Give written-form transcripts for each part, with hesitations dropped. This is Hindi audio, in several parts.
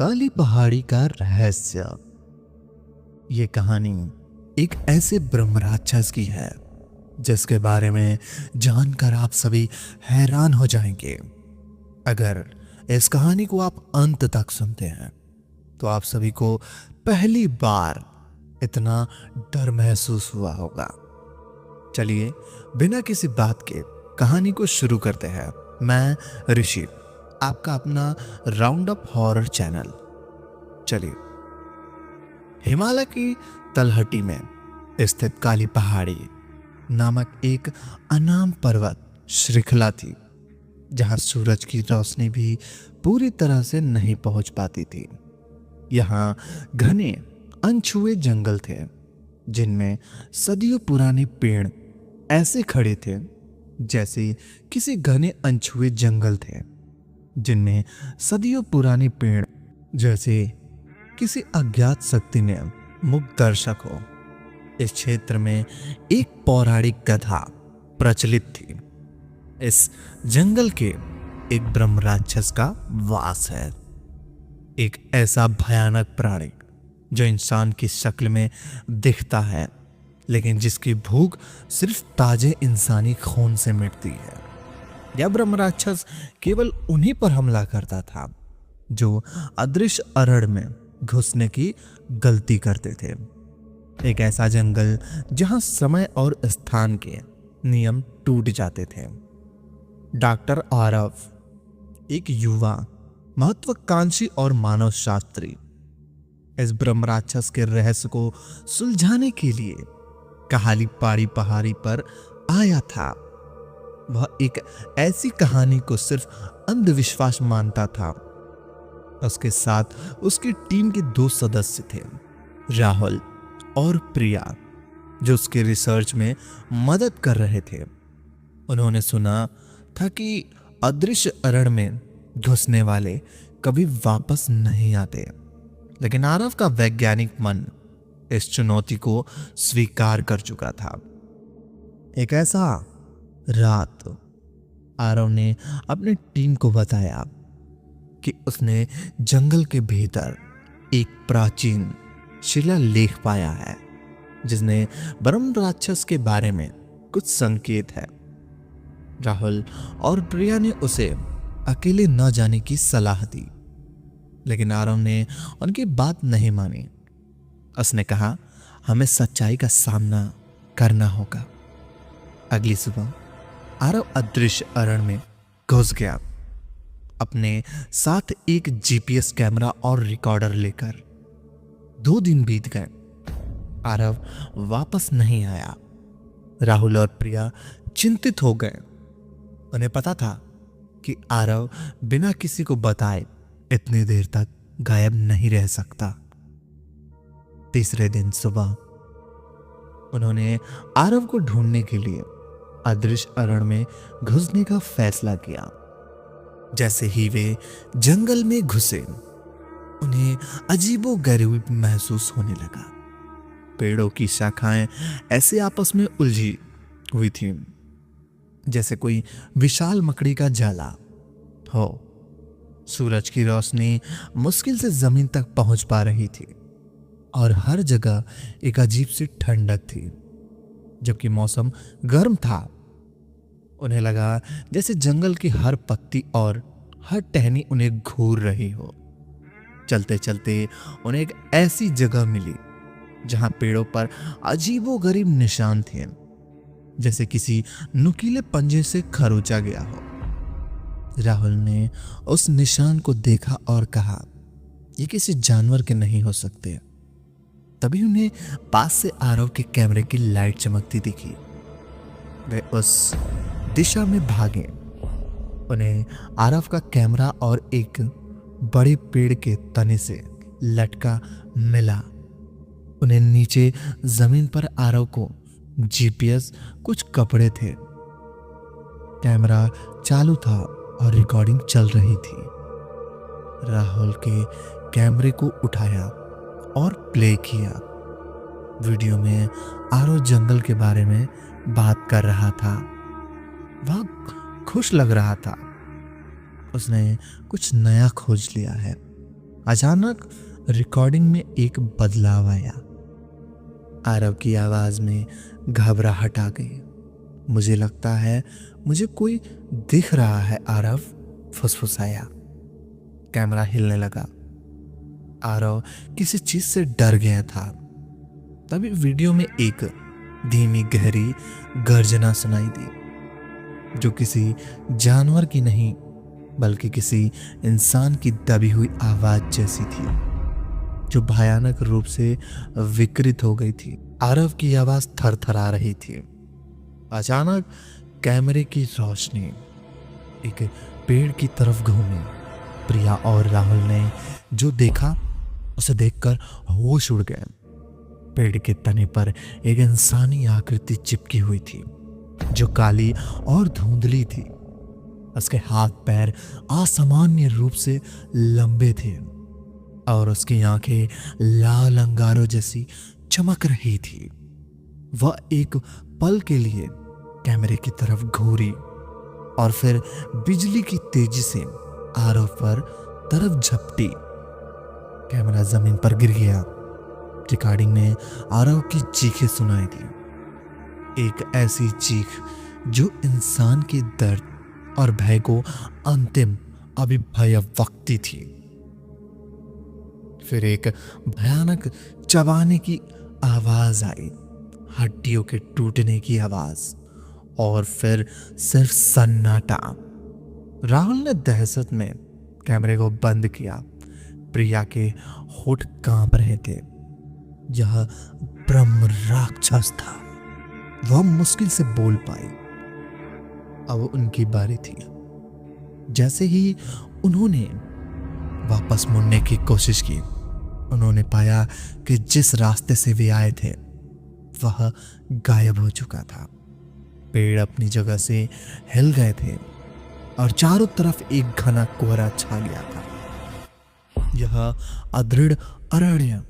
काली पहाड़ी का रहस्य। ये कहानी एक ऐसे ब्रह्म राक्षस की है जिसके बारे में जानकर आप सभी हैरान हो जाएंगे। अगर इस कहानी को आप अंत तक सुनते हैं तो आप सभी को पहली बार इतना डर महसूस हुआ होगा। चलिए बिना किसी बात के कहानी को शुरू करते हैं। मैं ऋषि, आपका अपना राउंड अप हॉरर चैनल। चलिए, हिमालय की तलहटी में स्थित काली पहाड़ी नामक एक अनाम पर्वत श्रृंखला थी जहां सूरज की रोशनी भी पूरी तरह से नहीं पहुंच पाती थी। यहां घने अनछुए जंगल थे जिनमें सदियों पुराने पेड़ ऐसे खड़े थे जैसे किसी घने अनछुए जंगल थे जिनमें सदियों पुराने पेड़ जैसे किसी अज्ञात शक्ति ने मुक्त दर्शक हो। इस क्षेत्र में एक पौराणिक कथा प्रचलित थी। इस जंगल के एक ब्रह्म राक्षस का वास है, एक ऐसा भयानक प्राणी जो इंसान की शक्ल में दिखता है लेकिन जिसकी भूख सिर्फ ताजे इंसानी खून से मिटती है। यह ब्रह्म राक्षस केवल उन्हीं पर हमला करता था जो अदृश्य अरण्य में घुसने की गलती करते थे। एक ऐसा जंगल जहां समय और स्थान के नियम टूट जाते थे। डॉक्टर आरव, एक युवा महत्वाकांक्षी और मानव शास्त्री, इस ब्रह्म राक्षस के रहस्य को सुलझाने के लिए काली पहाड़ी पर आया था। वह एक ऐसी कहानी को सिर्फ अंधविश्वास मानता था। उसके साथ उसकी टीम के 2 सदस्य थे, राहुल और प्रिया, जो उसके रिसर्च में मदद कर रहे थे। उन्होंने सुना था कि अदृश्य अरण्य में घुसने वाले कभी वापस नहीं आते, लेकिन आरव का वैज्ञानिक मन इस चुनौती को स्वीकार कर चुका था। एक ऐसा रात आरव ने अपनी टीम को बताया कि उसने जंगल के भीतर एक प्राचीन शिलालेख पाया है जिसने ब्रह्म राक्षस के बारे में कुछ संकेत है। राहुल और प्रिया ने उसे अकेले न जाने की सलाह दी, लेकिन आरव ने उनकी बात नहीं मानी। उसने कहा, हमें सच्चाई का सामना करना होगा। अगली सुबह आरव अदृश्य अरण्य में घुस गया, अपने साथ एक जीपीएस कैमरा और रिकॉर्डर लेकर। 2 दिन बीत गए, आरव वापस नहीं आया। राहुल और प्रिया चिंतित हो गए। उन्हें पता था कि आरव बिना किसी को बताए इतनी देर तक गायब नहीं रह सकता। तीसरे दिन सुबह उन्होंने आरव को ढूंढने के लिए अदृश्य अरण्य में घुसने का फैसला किया। जैसे ही वे जंगल में घुसे, उन्हें अजीबोगरीब महसूस होने लगा। पेड़ों की शाखाएं ऐसे आपस में उलझी हुई थीं जैसे कोई विशाल मकड़ी का जाला हो। सूरज की रोशनी मुश्किल से जमीन तक पहुंच पा रही थी और हर जगह एक अजीब सी ठंडक थी। जबकि मौसम गर्म था, उन्हें लगा जैसे जंगल की हर पत्ती और हर टहनी उन्हें घूर रही हो। चलते चलते उन्हें एक ऐसी जगह मिली जहां पेड़ों पर अजीबोगरीब निशान थे, जैसे किसी नुकीले पंजे से खरोचा गया हो। राहुल ने उस निशान को देखा और कहा, यह किसी जानवर के नहीं हो सकते। तभी उन्हें पास से आरव के कैमरे की लाइट चमकती दिखी। वे उस दिशा में भागे। उन्हें आरव का कैमरा और एक बड़े पेड़ के तने से लटका मिला। उन्हें नीचे जमीन पर आरव को जीपीएस, कुछ कपड़े थे, कैमरा चालू था और रिकॉर्डिंग चल रही थी। राहुल के कैमरे को उठाया और प्ले किया। वीडियो में आरव जंगल के बारे में बात कर रहा था। वह खुश लग रहा था। उसने कुछ नया खोज लिया है। अचानक रिकॉर्डिंग में एक बदलाव आया। आरव की आवाज में घबराहट आ गई। मुझे लगता है मुझे कोई दिख रहा है, आरव फुसफुसाया। कैमरा हिलने लगा। आरव किसी चीज से डर गया था। तभी वीडियो में एक धीमी गहरी गर्जना सुनाई दी, जो किसी जानवर की नहीं बल्कि किसी इंसान की दबी हुई आवाज जैसी थी, जो भयानक रूप से विकृत हो गई थी। आरव की आवाज थरथरा रही थी। अचानक कैमरे की रोशनी एक पेड़ की तरफ घूमी। प्रिया और राहुल ने जो देखा उसे देखकर होश उड़ गए। पेड़ के तने पर एक इंसानी आकृति चिपकी हुई थी, जो काली और धुंधली थी। उसके हाथ पैर असामान्य रूप से लंबे थे और उसकी आंखें लाल अंगारों जैसी चमक रही थी। वह एक पल के लिए कैमरे की तरफ घूरी और फिर बिजली की तेजी से आरव पर तरफ झपटी। कैमरा जमीन पर गिर गया। रिकॉर्डिंग में आरव की चीखें सुनाई दी, एक ऐसी चीख जो इंसान के दर्द और भय को अंतिम अभिव्यक्ति थी। फिर एक भयानक चबाने की आवाज आई, हड्डियों के टूटने की आवाज, और फिर सिर्फ सन्नाटा। राहुल ने दहशत में कैमरे को बंद किया। प्रिया के होठ कांप रहे थे। यह ब्रह्म राक्षस था। वह मुश्किल से बोल पाई। अब उनकी बारी थी। जैसे ही उन्होंने वापस मुड़ने की कोशिश की, उन्होंने पाया कि जिस रास्ते से वे आए थे वह गायब हो चुका था। पेड़ अपनी जगह से हिल गए थे और चारों तरफ एक घना कोहरा छा गया था। यह अदृढ़ अरण्य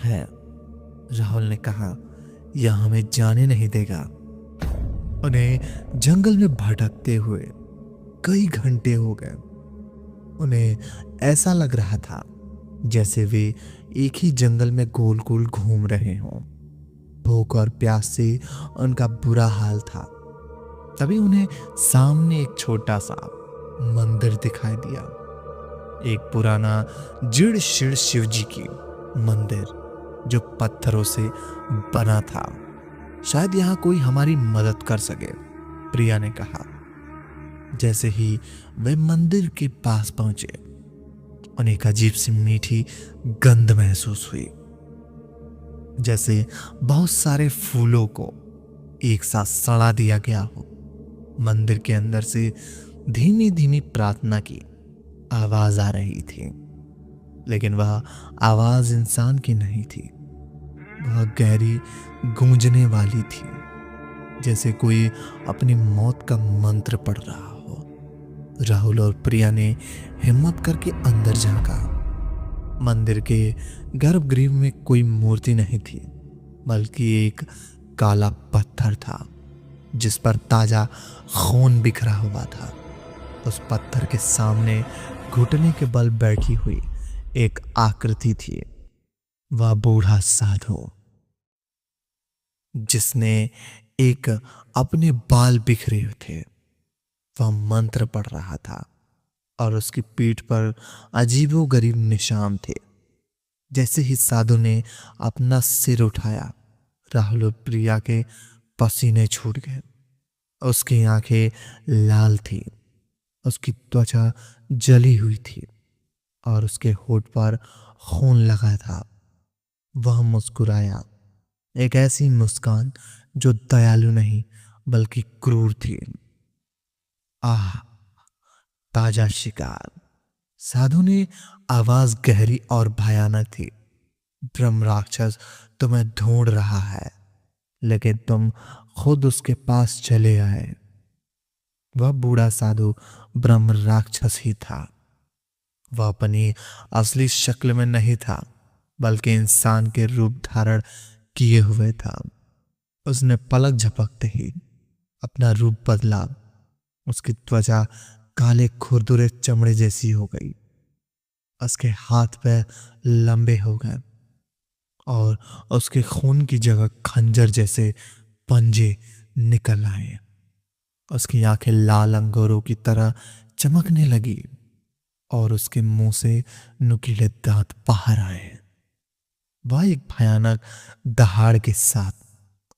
है, राहुल ने कहा। यह हमें जाने नहीं देगा। उन्हें जंगल में भटकते हुए कई घंटे हो गए। उन्हें ऐसा लग रहा था जैसे वे एक ही जंगल में गोल गोल घूम रहे हों। भूख और प्यास से उनका बुरा हाल था। तभी उन्हें सामने एक छोटा सा मंदिर दिखाई दिया। एक पुराना जीर्ण शीर्ण शिव जी की मंदिर, जो पत्थरों से बना था। शायद यहाँ कोई हमारी मदद कर सके, प्रिया ने कहा। जैसे ही वे मंदिर के पास पहुंचे, उन्हें एक अजीब सी मीठी गंध महसूस हुई, जैसे बहुत सारे फूलों को एक साथ सड़ा दिया गया हो। मंदिर के अंदर से धीमी धीमी प्रार्थना की आवाज आ रही थी, लेकिन वह आवाज इंसान की नहीं थी। वह गहरी गूंजने वाली थी, जैसे कोई अपनी मौत का मंत्र पढ़ रहा हो। राहुल और प्रिया ने हिम्मत करके अंदर झांका। मंदिर के गर्भगृह में कोई मूर्ति नहीं थी, बल्कि एक काला पत्थर था जिस पर ताजा खून बिखरा हुआ था। उस पत्थर के सामने घुटने के बल बैठी हुई एक आकृति थी। वह बूढ़ा साधु, जिसने एक अपने बाल बिखरे हुए थे। वह मंत्र पढ़ रहा था और उसकी पीठ पर अजीबोगरीब निशान थे। जैसे ही साधु ने अपना सिर उठाया, राहुल और प्रिया के पसीने छूट गए। उसकी आंखें लाल थी, उसकी त्वचा जली हुई थी और उसके होठ पर खून लगा था। वह मुस्कुराया, एक ऐसी मुस्कान जो दयालु नहीं बल्कि क्रूर थी। आह, ताजा शिकार। साधु ने आवाज गहरी और भयानक थी। ब्रह्म राक्षस तुम्हें ढूंढ रहा है, लेकिन तुम खुद उसके पास चले आए। वह बूढ़ा साधु ब्रह्म राक्षस ही था। वह अपनी असली शक्ल में नहीं था, बल्कि इंसान के रूप धारण किए हुए था। उसने पलक झपकते ही अपना रूप बदला। उसकी त्वचा काले खुरदुरे चमड़े जैसी हो गई उसके हाथ पैर लंबे हो गए और उसके खून की जगह खंजर जैसे पंजे निकल आए। उसकी आंखें लाल अंगूरों की तरह चमकने लगी और उसके मुंह से नुकीले दांत बाहर आए। वह एक भयानक दहाड़ के साथ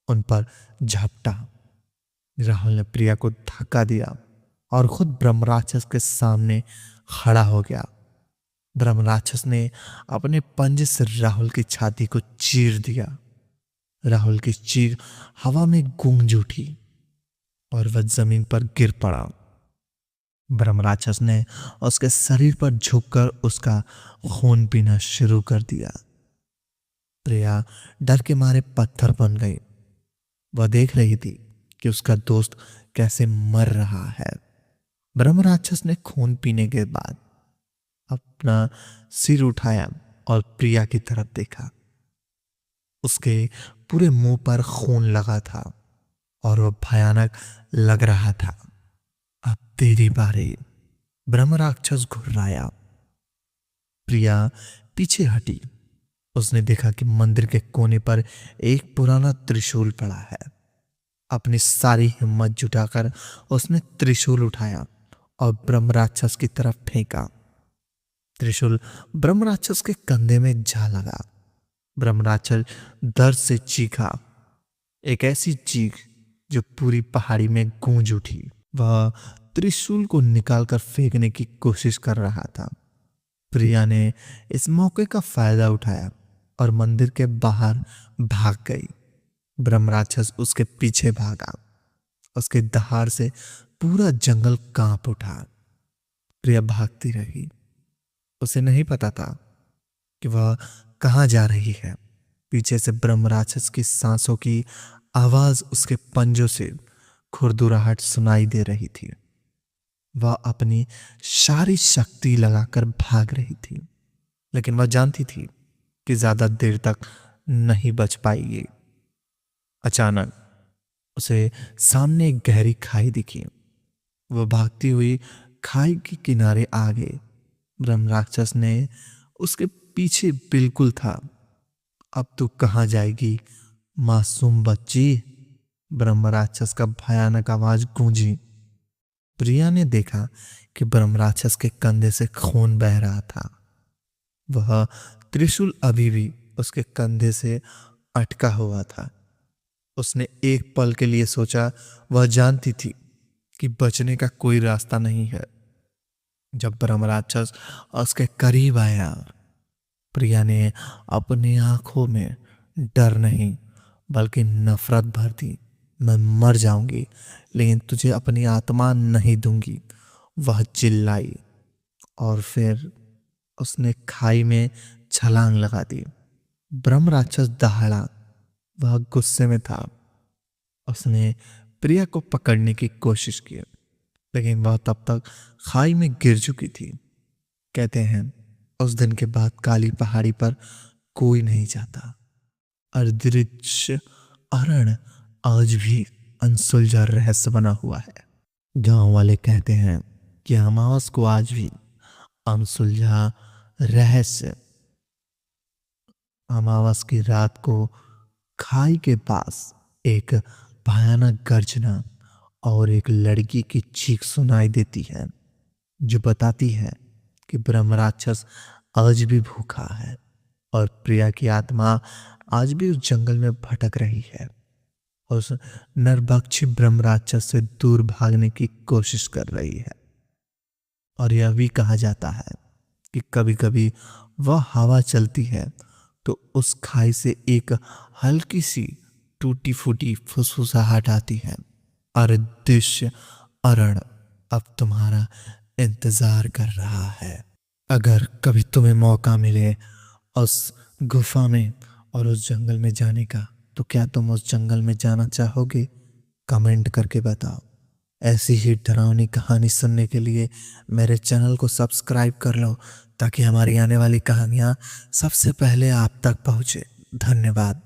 उन पर झपटा। राहुल ने प्रिया को धक्का दिया और खुद ब्रह्म राक्षस के सामने खड़ा हो गया। ब्रह्म राक्षस ने अपने पंजे से राहुल की छाती को चीर दिया। राहुल की चीख हवा में गूंज उठी और वह जमीन पर गिर पड़ा। ब्रह्म राक्षस ने उसके शरीर पर झुककर उसका खून पीना शुरू कर दिया। प्रिया डर के मारे पत्थर बन गई। वह देख रही थी कि उसका दोस्त कैसे मर रहा है। ब्रह्म राक्षस ने खून पीने के बाद अपना सिर उठाया और प्रिया की तरफ देखा। उसके पूरे मुंह पर खून लगा था और वह भयानक लग रहा था। अब तेरी बारी, ब्रह्म राक्षस घुर्राया। प्रिया पीछे हटी। उसने देखा कि मंदिर के कोने पर एक पुराना त्रिशूल पड़ा है। अपनी सारी हिम्मत जुटाकर उसने त्रिशूल उठाया और ब्रह्म राक्षस की तरफ फेंका। त्रिशूल ब्रह्म राक्षस के कंधे में जा लगा। ब्रह्म राक्षस दर्द से चीखा, एक ऐसी चीख जो पूरी पहाड़ी में गूंज उठी। वह त्रिशूल को निकालकर फेंकने की कोशिश कर रहा था। प्रिया ने इस मौके का फायदा उठाया और मंदिर के बाहर भाग गई। ब्रह्म राक्षस उसके पीछे भागा। उसके दहाड़ से पूरा जंगल कांप उठा। प्रिया भागती रही। उसे नहीं पता था कि वह कहां जा रही है। पीछे से ब्रह्म राक्षस की सांसों की आवाज उसके पंजों से खुरदुराहट सुनाई दे रही थी। वह अपनी सारी शक्ति लगाकर भाग रही थी, लेकिन वह जानती थी कि ज्यादा देर तक नहीं बच पाएगी। अचानक उसे सामने एक गहरी खाई दिखी। वह भागती हुई खाई के किनारे आ गई। ब्रह्म राक्षस ने उसके पीछे बिल्कुल था। अब तू कहां जाएगी मासूम बच्ची? ब्रह्म राक्षस का भयानक आवाज गूंजी। प्रिया ने देखा कि ब्रह्म राक्षस के कंधे से खून बह रहा था। वह त्रिशूल अभी भी उसके कंधे से अटका हुआ था। उसने एक पल के लिए सोचा। वह जानती थी कि बचने का कोई रास्ता नहीं है। जब ब्रह्म राक्षस उसके करीब आया, प्रिया ने अपनी आंखों में डर नहीं बल्कि नफरत भर दी। मैं मर जाऊंगी लेकिन तुझे अपनी आत्मा नहीं दूंगी, वह चिल्लाई। और फिर उसने खाई में छलांग लगा दी। ब्रह्म राक्षस दहाड़ा। वह गुस्से में था। उसने प्रिया को पकड़ने की कोशिश की, लेकिन वह तब तक खाई में गिर चुकी थी। कहते हैं उस दिन के बाद काली पहाड़ी पर कोई नहीं जाता। अदृश्य अरण आज भी अनसुलझा रहस्य बना हुआ है। गांव वाले कहते हैं कि अमावस को आज भी अनसुलझा रहस्य। अमावस की रात को खाई के पास एक भयानक गर्जना और एक लड़की की चीख सुनाई देती है, जो बताती है कि ब्रह्म राक्षस आज भी भूखा है और प्रिया की आत्मा आज भी उस जंगल में भटक रही है। उस नरभक्षी ब्रह्म राक्षस से दूर भागने की कोशिश कर रही है। और यह भी कहा जाता है कि कभी कभी वह हवा चलती है तो उस खाई से एक हल्की सी टूटी फूटी फुसफुसाहट आती है। अदृश्य अरण अब तुम्हारा इंतजार कर रहा है। अगर कभी तुम्हें मौका मिले उस गुफा में और उस जंगल में जाने का, तो क्या तुम उस जंगल में जाना चाहोगे? कमेंट करके बताओ। ऐसी ही डरावनी कहानी सुनने के लिए मेरे चैनल को सब्सक्राइब कर लो, ताकि हमारी आने वाली कहानियाँ सबसे पहले आप तक पहुँचे। धन्यवाद।